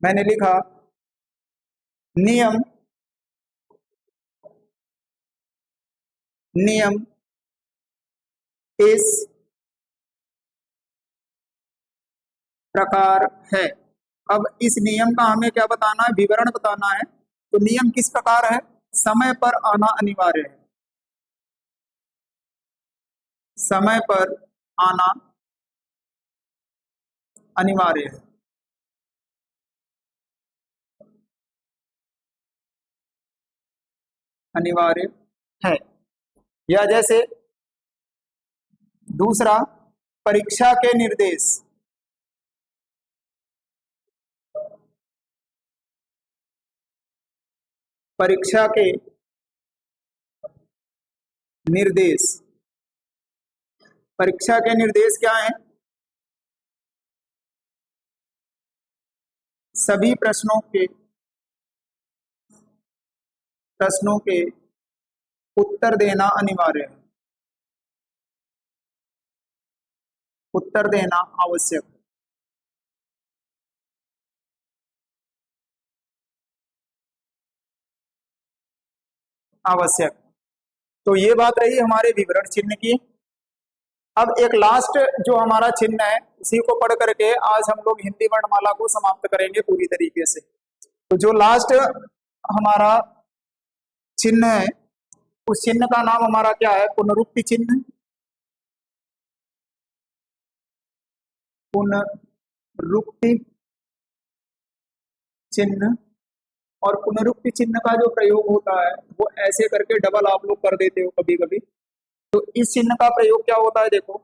मैंने लिखा नियम नियम इस प्रकार है। अब इस नियम का हमें क्या बताना है? विवरण बताना है। तो नियम किस प्रकार है? समय पर आना अनिवार्य है। समय पर आना अनिवार्य है। अनिवार्य है। या जैसे दूसरा, परीक्षा के निर्देश परीक्षा के निर्देश परीक्षा के निर्देश क्या हैं? सभी प्रश्नों के उत्तर देना अनिवार्य है। उत्तर देना आवश्यक है। आवश्यक। तो ये बात रही हमारे विवरण चिन्ह की। अब एक लास्ट जो हमारा चिन्ह है उसी को पढ़ करके आज हम लोग हिंदी वर्णमाला को समाप्त करेंगे पूरी तरीके से। तो जो लास्ट हमारा चिन्ह है उस चिन्ह का नाम हमारा क्या है? पुनरुक्ति चिन्ह। पुनरुक्ति चिन्ह। और पुनरुक्ति चिन्ह का जो प्रयोग होता है वो ऐसे करके डबल आप लोग कर देते हो कभी कभी। तो इस चिन्ह का प्रयोग क्या होता है? देखो,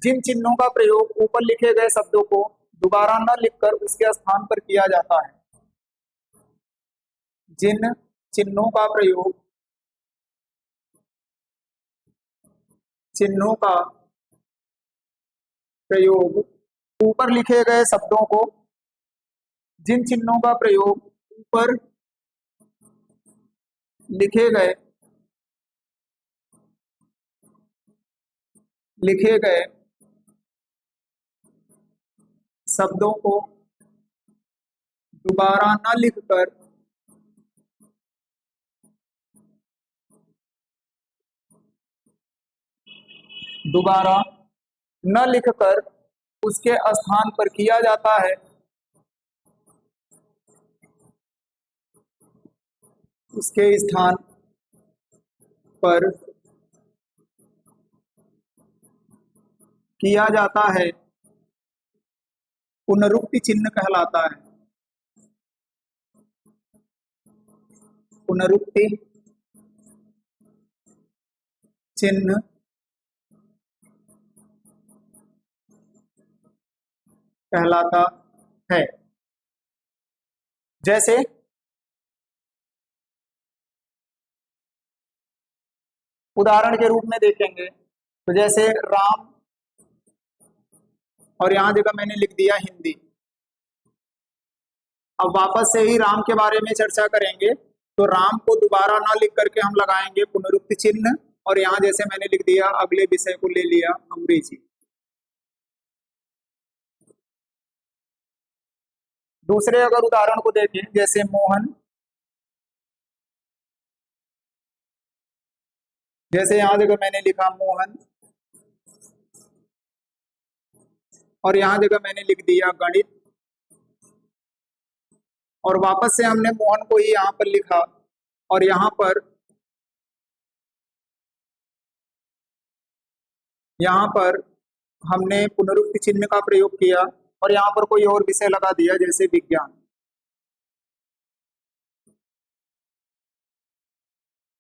जिन चिन्हों का प्रयोग ऊपर लिखे गए शब्दों को दोबारा न लिखकर उसके स्थान पर किया जाता है, जिन चिन्हों का प्रयोग ऊपर लिखे गए शब्दों को जिन चिन्हों का प्रयोग ऊपर लिखे गए शब्दों को दोबारा न लिखकर उसके स्थान पर किया जाता है, उसके स्थान पर किया जाता है, पुनरुक्ति चिन्ह कहलाता है। पुनरुक्ति चिन्ह कहलाता है। जैसे उदाहरण के रूप में देखेंगे तो जैसे राम और यहां जगह मैंने लिख दिया हिंदी। अब वापस से ही राम के बारे में चर्चा करेंगे तो राम को दोबारा ना लिख करके हम लगाएंगे पुनरुक्ति चिन्ह। और यहां जैसे मैंने लिख दिया अगले विषय को ले लिया अंग्रेजी। दूसरे अगर उदाहरण को देखें जैसे मोहन, जैसे यहां जगह मैंने लिखा मोहन और यहां जगह मैंने लिख दिया गणित। और वापस से हमने मोहन को ही यहां पर लिखा और यहां पर हमने पुनरुक्ति चिन्ह का प्रयोग किया और यहाँ पर कोई और विषय लगा दिया जैसे विज्ञान।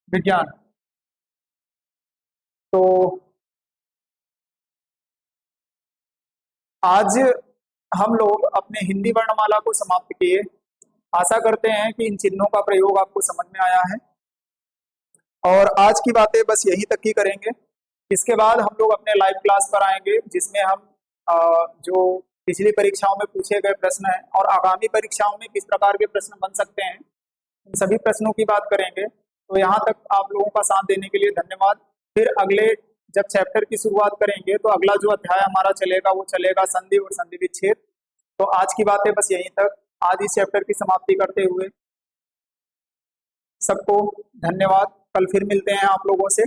विज्ञान। तो आज हम लोग अपने हिंदी वर्णमाला को समाप्त किए। आशा करते हैं कि इन चिन्हों का प्रयोग आपको समझ में आया है, और आज की बातें बस यहीं तक ही करेंगे। इसके बाद हम लोग अपने लाइव क्लास पर आएंगे, जिसमें हम जो पिछली परीक्षाओं में पूछे गए प्रश्न हैं और आगामी परीक्षाओं में किस प्रकार के प्रश्न बन सकते हैं, इन सभी प्रश्नों की बात करेंगे। तो यहाँ तक आप लोगों का साथ देने के लिए धन्यवाद। फिर अगले जब चैप्टर की शुरुआत करेंगे तो अगला जो अध्याय हमारा चलेगा वो चलेगा संधि और संधि विच्छेद। तो आज की बातें बस यहीं तक। आज इस चैप्टर की समाप्ति करते हुए सबको धन्यवाद। कल फिर मिलते हैं आप लोगों से।